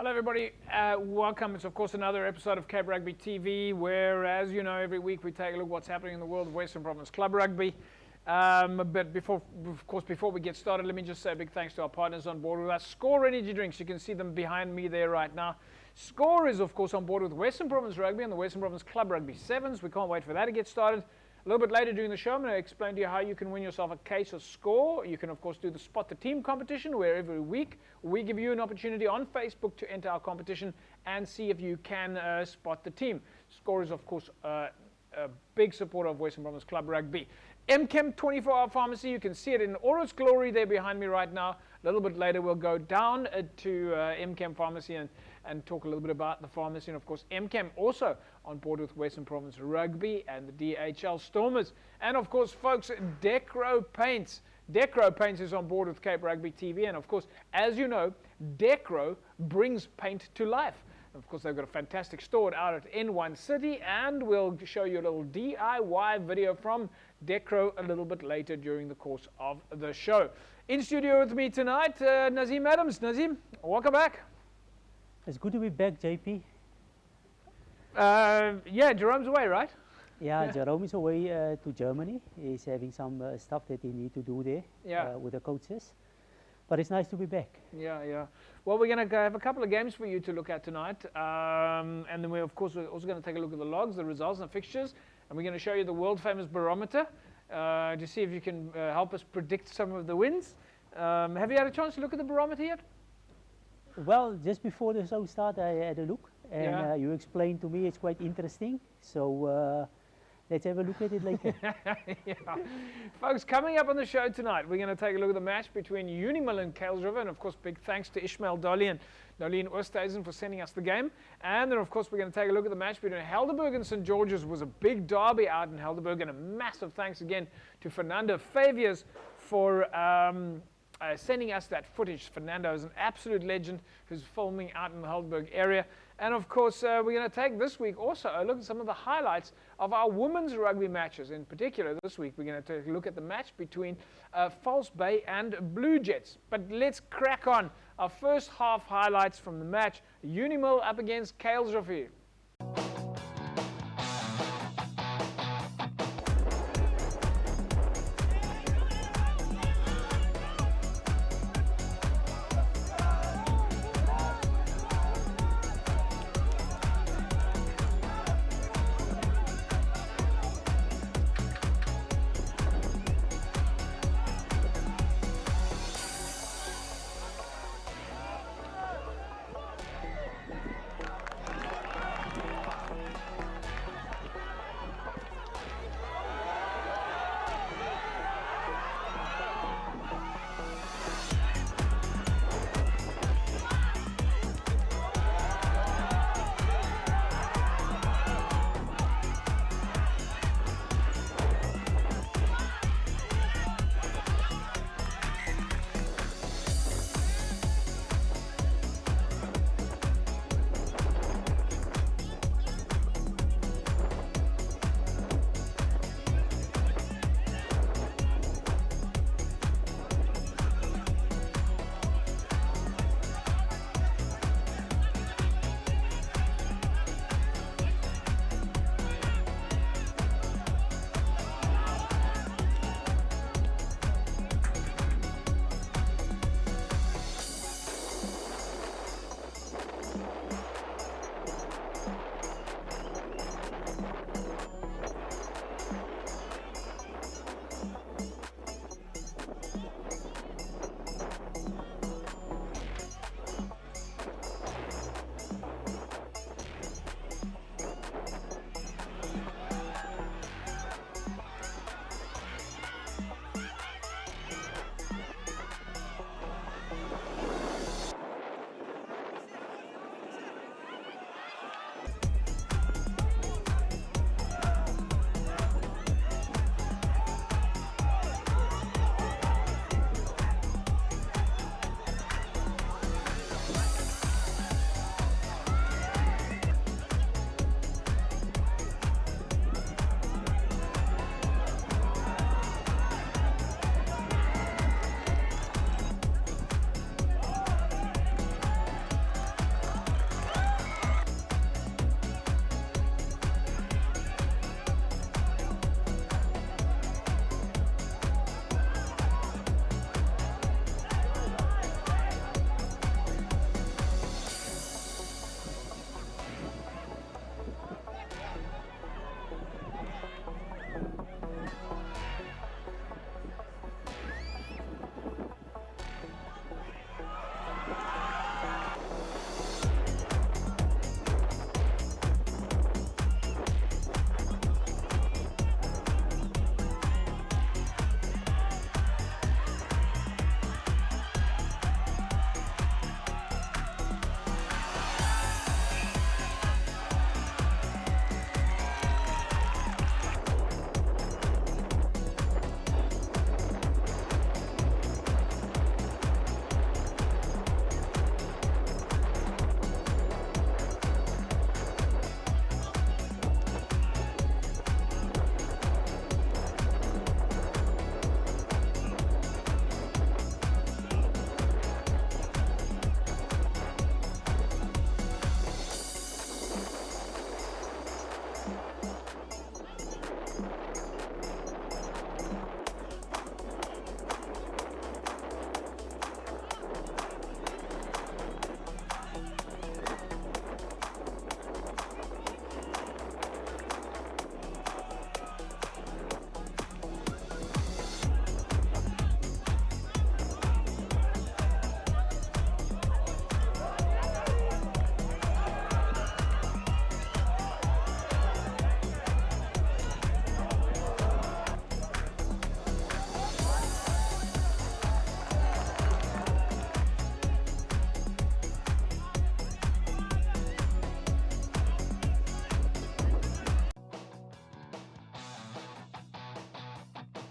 Hello everybody, welcome. It's of course another episode of Cape Rugby TV where, as you know, every week we take a look at what's happening in the world of Western Province Club Rugby. But before we get started, let me just say a big thanks to our partners on board with us. Score Energy Drinks, you can see them behind me there right now. Score is of course on board with Western Province Rugby and the Western Province Club Rugby Sevens. We can't wait for that to get started. A little bit later during the show, I'm going to explain to you how you can win yourself a case of Score. You can, of course, do the Spot the Team competition, where every week we give you an opportunity on Facebook to enter our competition and see if you can spot the team. Score is, of course, a big supporter of Western Province Club Rugby. MChem 24-hour pharmacy, you can see it in all its glory there behind me right now. A little bit later we'll go down to MChem pharmacy and talk a little bit about the pharmacy. And of course MChem also on board with Western Province Rugby and the DHL Stormers. And of course folks, Decro Paints. Decro Paints is on board with Cape Rugby TV, and of course, as you know, Decro brings paint to life. Of course, they've got a fantastic store out at N1 City, and we'll show you a little DIY video from Decro a little bit later during the course of the show. In studio with me tonight, Nazeem Adams. Nazeem, welcome back. It's good to be back, JP. Yeah, Jerome's away, right? Yeah, Jerome is away to Germany. He's having some stuff that he need to do there with the coaches. But it's nice to be back. Yeah. Well, we're going to have a couple of games for you to look at tonight. And then we're also going to take a look at the logs, the results and the fixtures. And we're going to show you the world-famous barometer to see if you can help us predict some of the wins. Have you had a chance to look at the barometer yet? Well, just before the show started, I had a look. And you explained to me it's quite interesting. So let's have a look at it later. Yeah. Folks, coming up on the show tonight, we're going to take a look at the match between UniMil and Kuilsriver. And of course, big thanks to Ishmael Dolly and Nolene Oosthuizen for sending us the game. And then, of course, we're going to take a look at the match between Helderberg and St. George's. It was a big derby out in Helderberg. And a massive thanks again to Fernando Faviers for sending us that footage. Fernando is an absolute legend who's filming out in the Helderberg area. And of course, we're going to take this week also a look at some of the highlights of our women's rugby matches. In particular, this week, we're going to take a look at the match between False Bay and Blue Jets. But let's crack on. Our first half highlights from the match. UniMil up against Kuilsriver.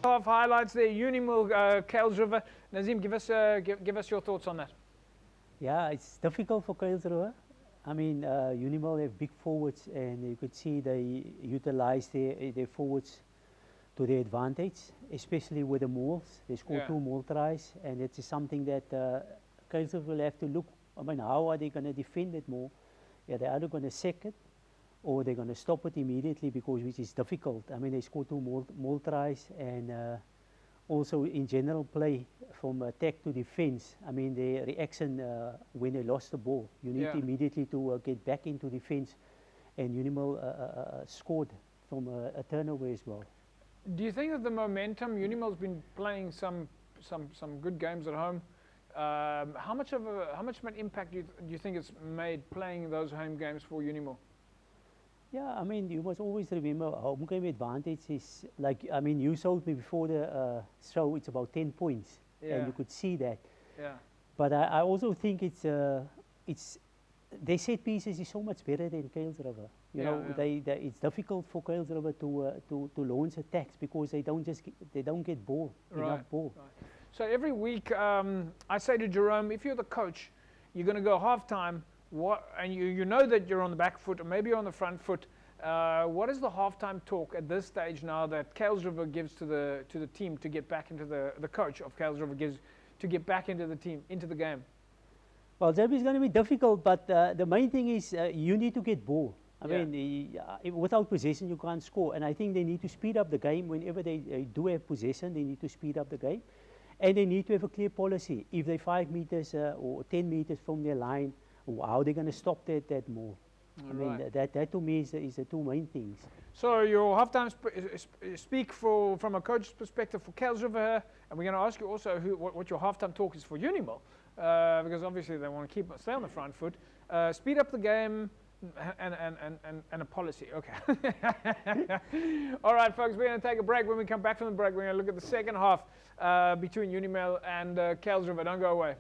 half highlights there. UniMil, Kuilsriver. Nazeem, give us your thoughts on that. Yeah, it's difficult for Kuilsriver. I mean, UniMil have big forwards, and you could see they utilize their forwards to their advantage, especially with the mauls. They score 2 maul tries, and it's something that Kuilsriver will have to look. I mean, how are they going to defend it more? Yeah, they're either going to sack it, or they're going to stop it immediately, because which is difficult. I mean, they score 2 maul tries, and also in general play from attack to defense. I mean, their reaction when they lost the ball, you need immediately to get back into defense, and UniMil scored from a turnover as well. Do you think that the momentum, UniMil's been playing some good games at home? How much of an impact do you think it's made playing those home games for UniMil? Yeah, I mean, you must always remember home game advantage is like, I mean, you showed me before the show, it's about 10 points, and you could see that. Yeah. But I also think it's their set pieces is so much better than Kuilsriver. You know, it's difficult for Kuilsriver to launch attacks, because they don't get ball, enough ball. Right. So every week, I say to Jerome, if you're the coach, you're going to go halftime. And you know that you're on the back foot, or maybe you're on the front foot. What is the halftime talk at this stage now that Kuilsriver gives to the team to get back into the coach of Kuilsriver gives to get back into the team, into the game? Well, that is going to be difficult, but the main thing is you need to get ball. I mean, without possession you can't score, and I think they need to speed up the game. Whenever they do have possession, they need to speed up the game, and they need to have a clear policy. If they're 5 meters or 10 meters from their line, how are they going to stop that more? I mean, that to me is the 2 main things. So your halftime speak from a coach's perspective for Kuilsriver, and we're going to ask you also what your halftime talk is for UniMil, because obviously they want to stay on the front foot, speed up the game, and a policy. Okay. All right, folks, we're going to take a break. When we come back from the break, we're going to look at the second half between UniMil and Kuilsriver. Don't go away.